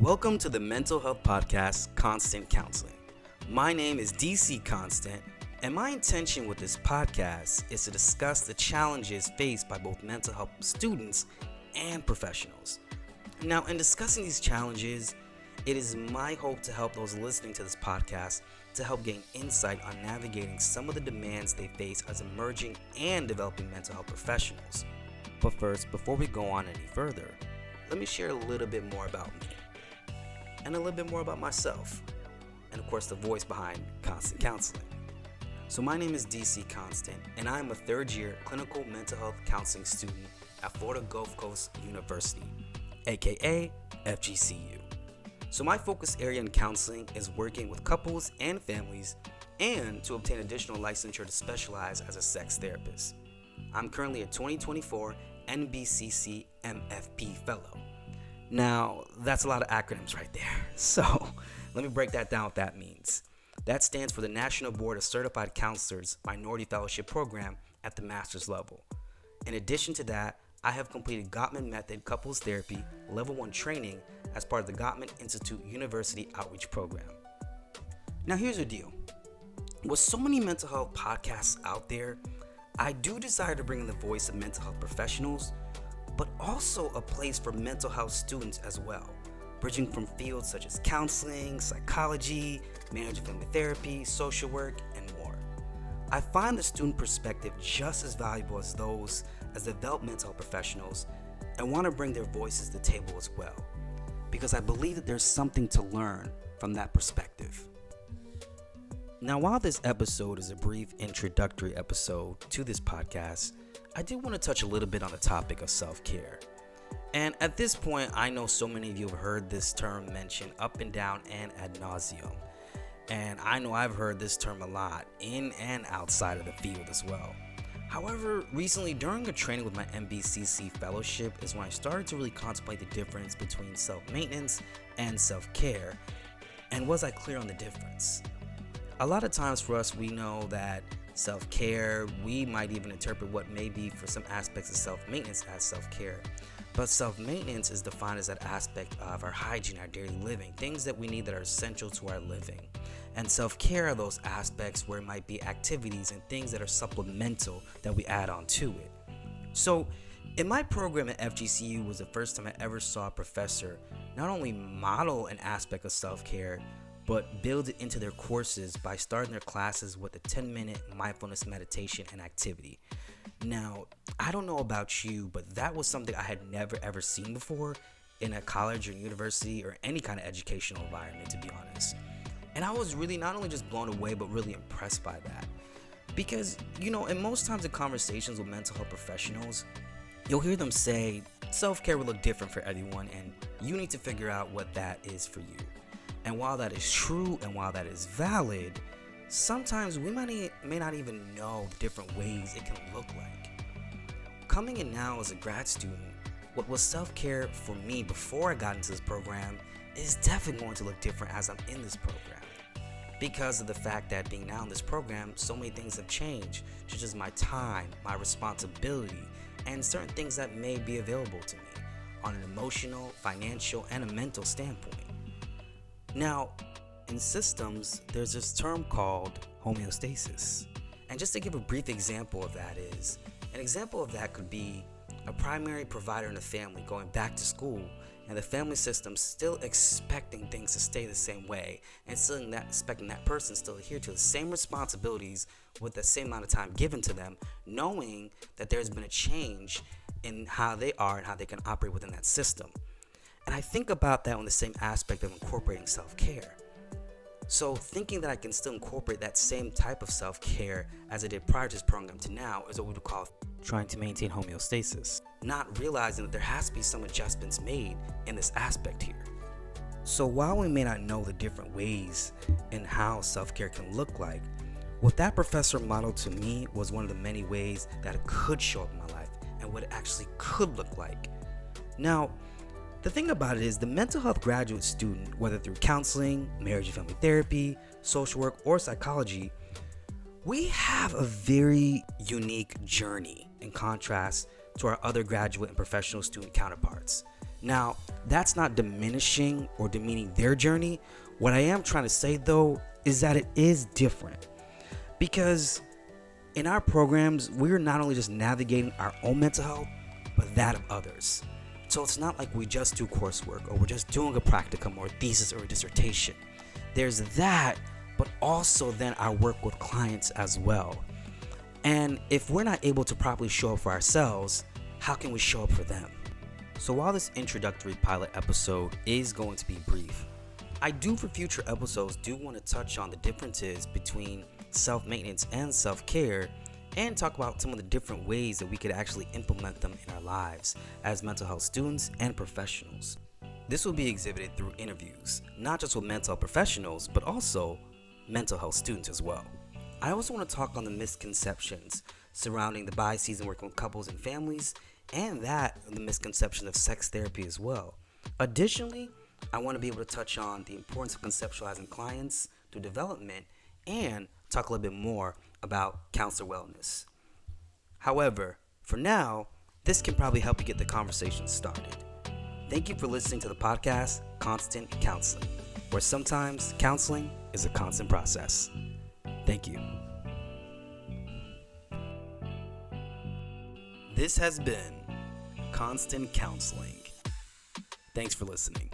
Welcome to the mental health podcast, Constant Counseling. My name is DC Constant, and my intention with this podcast is to discuss the challenges faced by both mental health students and professionals. Now, in discussing these challenges, it is my hope to help those listening to this podcast to help gain insight on navigating some of the demands they face as emerging and developing mental health professionals. But first, before we go on any further, let me share a little bit more about me and a little bit more about myself, and of course the voice behind Constant Counseling. So my name is DC Constant, and I am a third-year clinical mental health counseling student at Florida Gulf Coast University, aka FGCU. So my focus area in counseling is working with couples and families and to obtain additional licensure to specialize as a sex therapist. I'm currently a 2024 NBCC MFP Fellow. Now, that's a lot of acronyms right there. So, let me break that down what that means. That stands for the National Board of Certified Counselors Minority Fellowship Program at the master's level. In addition to that, I have completed Gottman Method Couples Therapy Level 1 training as part of the Gottman Institute University Outreach Program. Now here's the deal. With so many mental health podcasts out there, I do desire to bring in the voice of mental health professionals, but also a place for mental health students as well, bridging from fields such as counseling, psychology, marriage and family therapy, social work, and more. I find the student perspective just as valuable as those as developmental professionals and want to bring their voices to the table as well, because I believe that there's something to learn from that perspective. Now, while this episode is a brief introductory episode to this podcast, I do want to touch a little bit on the topic of self-care. And at this point, I know so many of you have heard this term mentioned up and down and ad nauseum. And I know I've heard this term a lot in and outside of the field as well. However, recently during a training with my MBCC fellowship is when I started to really contemplate the difference between self-maintenance and self-care. And was I clear on the difference? A lot of times for us, we know that self-care, we might even interpret what may be for some aspects of self-maintenance as self-care. But self-maintenance is defined as that aspect of our hygiene, our daily living, things that we need that are essential to our living. And self-care are those aspects where it might be activities and things that are supplemental that we add on to it. So in my program at FGCU was the first time I ever saw a professor not only model an aspect of self-care, but build it into their courses by starting their classes with a 10-minute mindfulness meditation and activity. Now, I don't know about you, but that was something I had never ever seen before in a college or university or any kind of educational environment, to be honest. And I was really not only just blown away, but really impressed by that. Because, in most times in conversations with mental health professionals, you'll hear them say, self-care will look different for everyone, and you need to figure out what that is for you. And while that is true and while that is valid, sometimes we may not even know the different ways it can look like. Coming in now as a grad student, what was self-care for me before I got into this program is definitely going to look different as I'm in this program. Because of the fact that being now in this program, so many things have changed, such as my time, my responsibility, and certain things that may be available to me on an emotional, financial, and a mental standpoint. Now, in systems, there's this term called homeostasis. And just to give a brief example of that is, an example of that could be a primary provider in a family going back to school and the family system still expecting things to stay the same way and still expecting that person still adhere to the same responsibilities with the same amount of time given to them, knowing that there's been a change in how they are and how they can operate within that system. And I think about that on the same aspect of incorporating self-care. So thinking that I can still incorporate that same type of self-care as I did prior to this program to now is what we would call trying to maintain homeostasis. Not realizing that there has to be some adjustments made in this aspect here. So while we may not know the different ways in how self-care can look like, what that professor modeled to me was one of the many ways that it could show up in my life and what it actually could look like. Now, the thing about it is the mental health graduate student, whether through counseling, marriage and family therapy, social work, or psychology, we have a very unique journey in contrast to our other graduate and professional student counterparts. Now, That's not diminishing or demeaning their journey. What I am trying to say though is that it is different, because in our programs, we're not only just navigating our own mental health, but that of others. So it's not like we just do coursework or we're just doing a practicum or a thesis or a dissertation. There's that, but also then our work with clients as well. And if we're not able to properly show up for ourselves, how can we show up for them? So while this introductory pilot episode is going to be brief, I do for future episodes want to touch on the differences between self-maintenance and self-care, and talk about some of the different ways that we could actually implement them in our lives as mental health students and professionals. This will be exhibited through interviews, not just with mental health professionals, but also mental health students as well. I also want to talk on the misconceptions surrounding the biases in working with couples and families, and the misconception of sex therapy as well. Additionally, I want to be able to touch on the importance of conceptualizing clients through development and talk a little bit more about counselor wellness. However, for now, this can probably help you get the conversation started. Thank you for listening to the podcast, Constant Counseling, where sometimes counseling is a constant process. Thank you. This has been Constant Counseling. Thanks for listening.